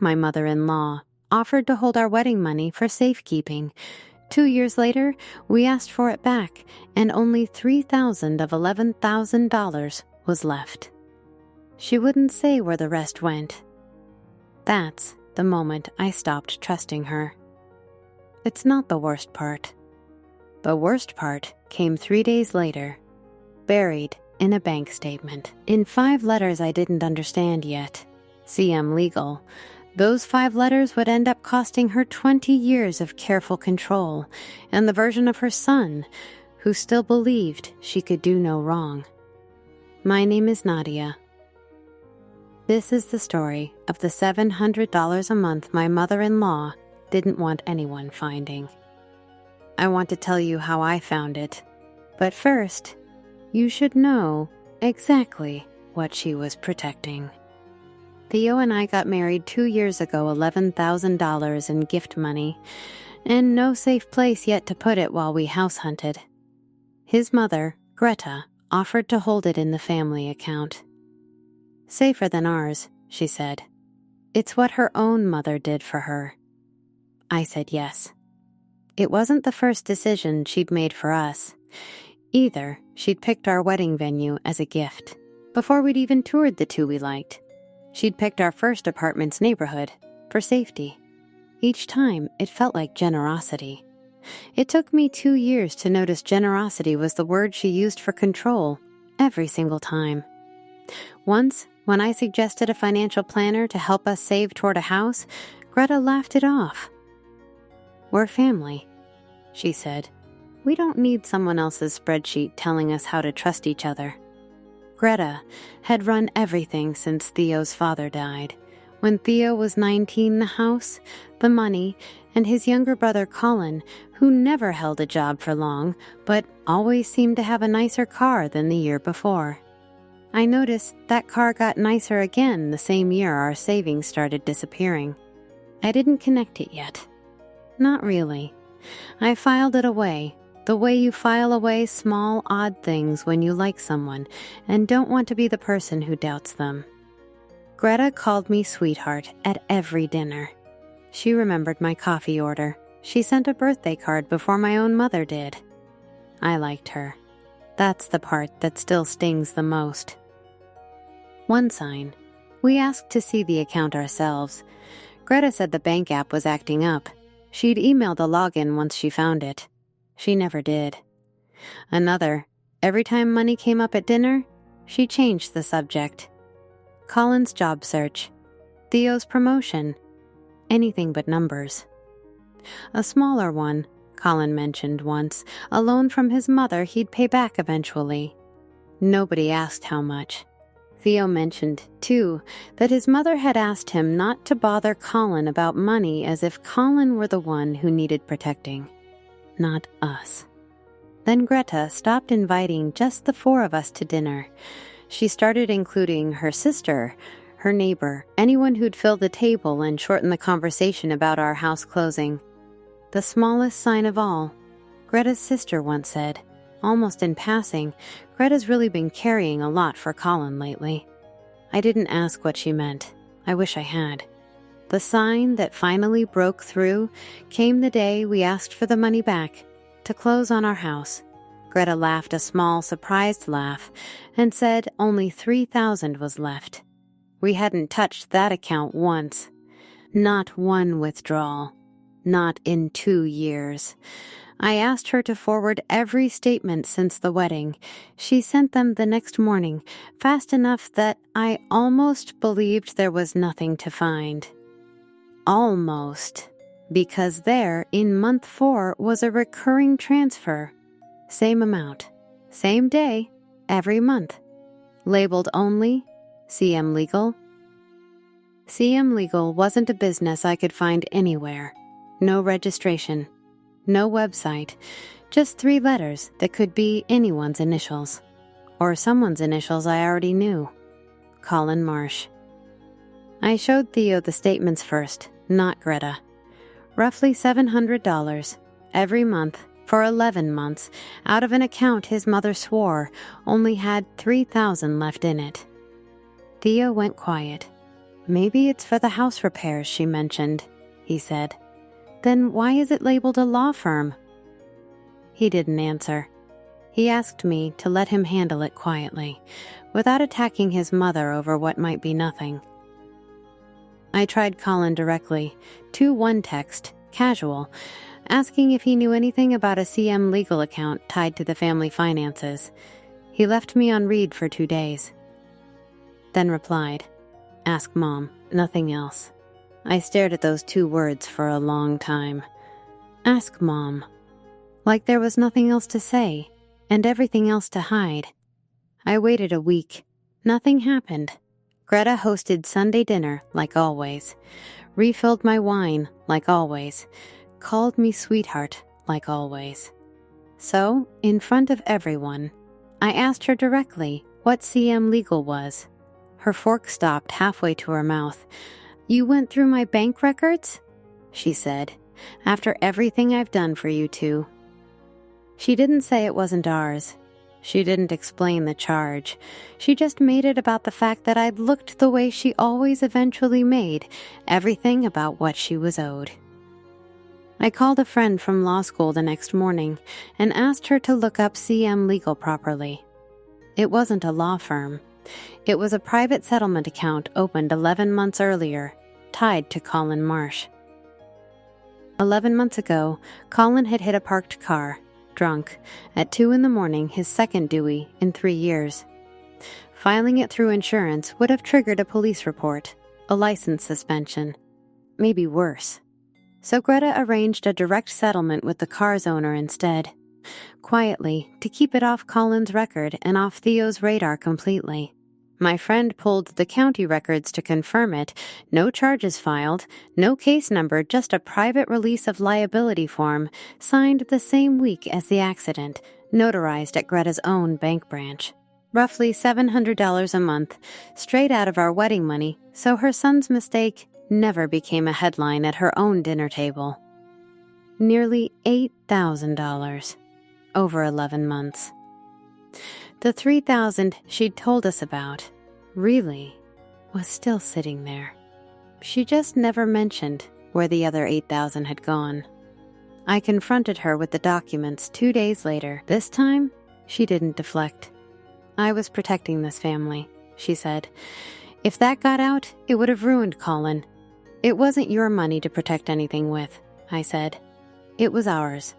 my mother-in-law, offered to hold our wedding money for safekeeping. 2 years later, we asked for it back, and only $3,000 of $11,000 was left. She wouldn't say where the rest went. That's the moment I stopped trusting her. It's not the worst part. The worst part came 3 days later, buried in a bank statement, in 5 letters I didn't understand yet. CM Legal. Those 5 letters would end up costing her 20 years of careful control and the version of her son, who still believed she could do no wrong. My name is Nadia. This is the story of the $700 a month my mother-in-law didn't want anyone finding. I want to tell you how I found it, but first, you should know exactly what she was protecting. Theo and I got married 2 years ago, $11,000 in gift money, and no safe place yet to put it while we house hunted. His mother, Greta, offered to hold it in the family account. Safer than ours, she said. It's what her own mother did for her. I said yes. It wasn't the first decision she'd made for us. Either she'd picked our wedding venue as a gift, before we'd even toured the 2 we liked. She'd picked our first apartment's neighborhood for safety. Each time, it felt like generosity. It took me 2 years to notice generosity was the word she used for control every single time. Once, when I suggested a financial planner to help us save toward a house, Greta laughed it off. "We're family," she said. "We don't need someone else's spreadsheet telling us how to trust each other." Greta had run everything since Theo's father died. When Theo was 19, the house, the money, and his younger brother Colin, who never held a job for long, but always seemed to have a nicer car than the year before. I noticed that car got nicer again the same year our savings started disappearing. I didn't connect it yet. Not really. I filed it away, the way you file away small, odd things when you like someone and don't want to be the person who doubts them. Greta called me sweetheart at every dinner. She remembered my coffee order. She sent a birthday card before my own mother did. I liked her. That's the part that still stings the most. One sign. We asked to see the account ourselves. Greta said the bank app was acting up. She'd emailed a login once she found it. She never did. Another. Every time money came up at dinner, she changed the subject. Colin's job search. Theo's promotion. Anything but numbers. A smaller one, Colin mentioned once, a loan from his mother he'd pay back eventually. Nobody asked how much. Theo mentioned, too, that his mother had asked him not to bother Colin about money as if Colin were the one who needed protecting, not us. Then Greta stopped inviting just the 4 of us to dinner. She started including her sister, her neighbor, anyone who'd fill the table and shorten the conversation about our house closing. The smallest sign of all, Greta's sister once said, almost in passing, Greta's really been carrying a lot for Colin lately. I didn't ask what she meant. I wish I had. The sign that finally broke through came the day we asked for the money back to close on our house. Greta laughed a small, surprised laugh and said only $3,000 was left. We hadn't touched that account once. Not one withdrawal. Not in 2 years. I asked her to forward every statement since the wedding. She sent them the next morning, fast enough that I almost believed there was nothing to find. Almost. Because there, in month 4, was a recurring transfer. Same amount. Same day. Every month. Labeled only CM Legal. CM Legal wasn't a business I could find anywhere. No registration. No website, just 3 letters that could be anyone's initials. Or someone's initials I already knew. Colin Marsh. I showed Theo the statements first, not Greta. Roughly $700 every month for 11 months out of an account his mother swore only had $3,000 left in it. Theo went quiet. Maybe it's for the house repairs she mentioned, he said. Then why is it labeled a law firm? He didn't answer. He asked me to let him handle it quietly, without attacking his mother over what might be nothing. I tried Colin directly, 2-1 text, casual, asking if he knew anything about a CM legal account tied to the family finances. He left me on read for 2 days. Then replied, "Ask Mom, nothing else." I stared at those 2 words for a long time. Ask Mom. Like there was nothing else to say, and everything else to hide. I waited a week. Nothing happened. Greta hosted Sunday dinner, like always. Refilled my wine, like always. Called me sweetheart, like always. So, in front of everyone, I asked her directly what CM Legal was. Her fork stopped halfway to her mouth. "You went through my bank records?" she said, "after everything I've done for you two." She didn't say it wasn't ours. She didn't explain the charge. She just made it about the fact that I'd looked the way she always eventually made, everything about what she was owed. I called a friend from law school the next morning and asked her to look up CM Legal properly. It wasn't a law firm. It was a private settlement account opened 11 months earlier, tied to Colin Marsh. 11 months ago, Colin had hit a parked car, drunk, at 2 a.m, his second Dewey in 3 years. Filing it through insurance would have triggered a police report, a license suspension, maybe worse. So Greta arranged a direct settlement with the car's owner instead, quietly, to keep it off Colin's record and off Theo's radar completely. My friend pulled the county records to confirm it. No charges filed, no case number, just a private release of liability form, signed the same week as the accident, notarized at Greta's own bank branch. Roughly $700 a month, straight out of our wedding money, so her son's mistake never became a headline at her own dinner table. Nearly $8,000 over 11 months. The $3,000 she'd told us about, really, was still sitting there. She just never mentioned where the other $8,000 had gone. I confronted her with the documents 2 days later. This time, she didn't deflect. "I was protecting this family," she said. "If that got out, it would have ruined Colin." "It wasn't your money to protect anything with," I said. "It was ours.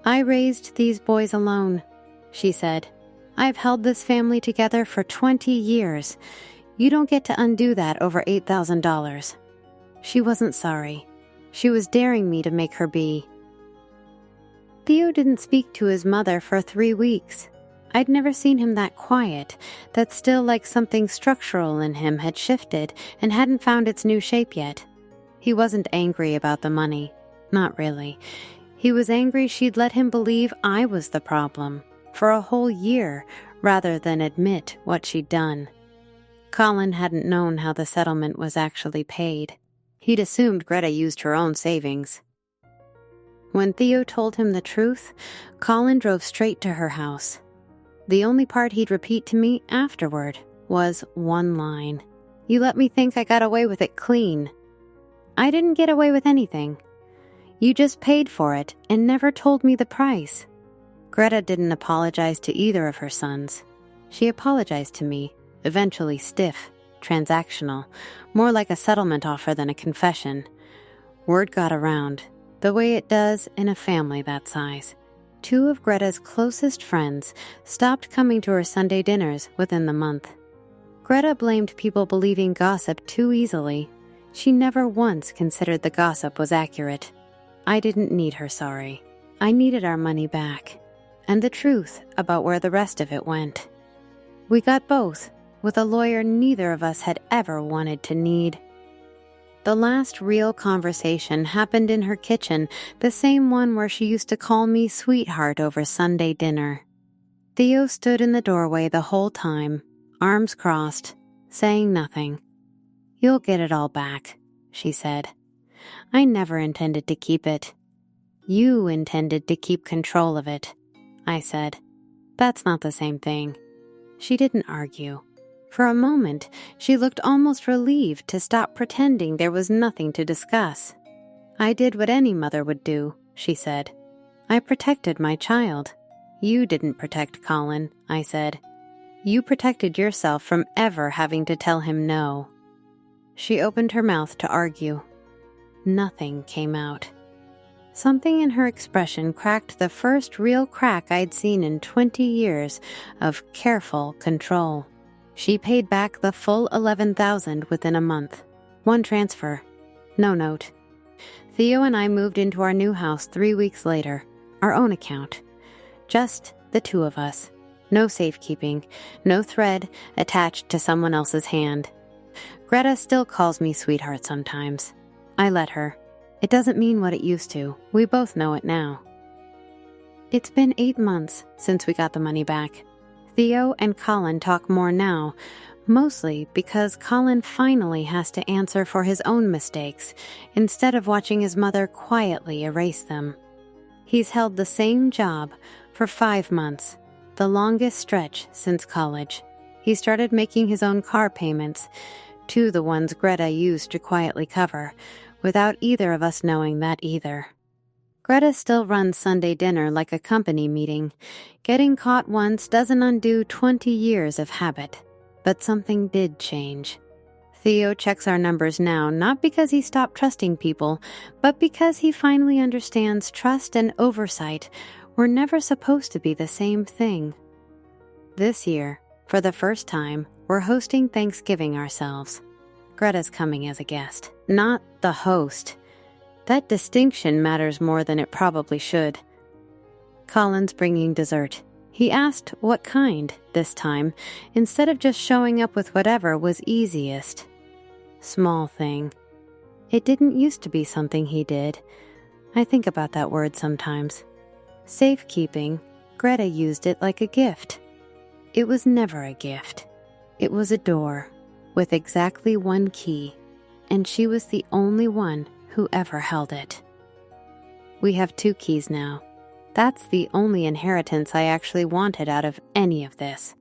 I raised these boys alone," she said. "I've held this family together for 20 years. You don't get to undo that over $8,000. She wasn't sorry. She was daring me to make her be. Theo didn't speak to his mother for 3 weeks. I'd never seen him that quiet, that still like something structural in him had shifted and hadn't found its new shape yet. He wasn't angry about the money. Not really. He was angry she'd let him believe I was the problem for a whole year, rather than admit what she'd done. Colin hadn't known how the settlement was actually paid. He'd assumed Greta used her own savings. When Theo told him the truth, Colin drove straight to her house. The only part he'd repeat to me afterward was one line. "You let me think I got away with it clean." I didn't get away with anything. You just paid for it and never told me the price. Greta didn't apologize to either of her sons. She apologized to me, eventually stiff, transactional, more like a settlement offer than a confession. Word got around, the way it does in a family that size. 2 of Greta's closest friends stopped coming to her Sunday dinners within the month. Greta blamed people believing gossip too easily. She never once considered the gossip was accurate. I didn't need her sorry. I needed our money back. And the truth about where the rest of it went. We got both, with a lawyer neither of us had ever wanted to need. The last real conversation happened in her kitchen, the same one where she used to call me sweetheart over Sunday dinner. Theo stood in the doorway the whole time, arms crossed, saying nothing. "You'll get it all back," she said. "I never intended to keep it. You intended to keep control of it," I said. "That's not the same thing." She didn't argue. For a moment, she looked almost relieved to stop pretending there was nothing to discuss. "I did what any mother would do," she said. "I protected my child." "You didn't protect Colin," I said. "You protected yourself from ever having to tell him no." She opened her mouth to argue. Nothing came out. Something in her expression cracked the first real crack I'd seen in 20 years of careful control. She paid back the full $11,000 within a month. One transfer. No note. Theo and I moved into our new house 3 weeks later. Our own account. Just the two of us. No safekeeping. No thread attached to someone else's hand. Greta still calls me sweetheart sometimes. I let her. It doesn't mean what it used to. We both know it now. It's been 8 months since we got the money back. Theo and Colin talk more now, mostly because Colin finally has to answer for his own mistakes instead of watching his mother quietly erase them. He's held the same job for 5 months, the longest stretch since college. He started making his own car payments, to the ones Greta used to quietly cover, without either of us knowing that either. Greta still runs Sunday dinner like a company meeting. Getting caught once doesn't undo 20 years of habit. But something did change. Theo checks our numbers now, not because he stopped trusting people, but because he finally understands trust and oversight were never supposed to be the same thing. This year, for the first time, we're hosting Thanksgiving ourselves. Greta's coming as a guest, not the host. That distinction matters more than it probably should. Colin's bringing dessert. He asked what kind this time, instead of just showing up with whatever was easiest. Small thing. It didn't used to be something he did. I think about that word sometimes. Safekeeping, Greta used it like a gift. It was never a gift. It was a door, with exactly one key, and she was the only one who ever held it. We have 2 keys now. That's the only inheritance I actually wanted out of any of this.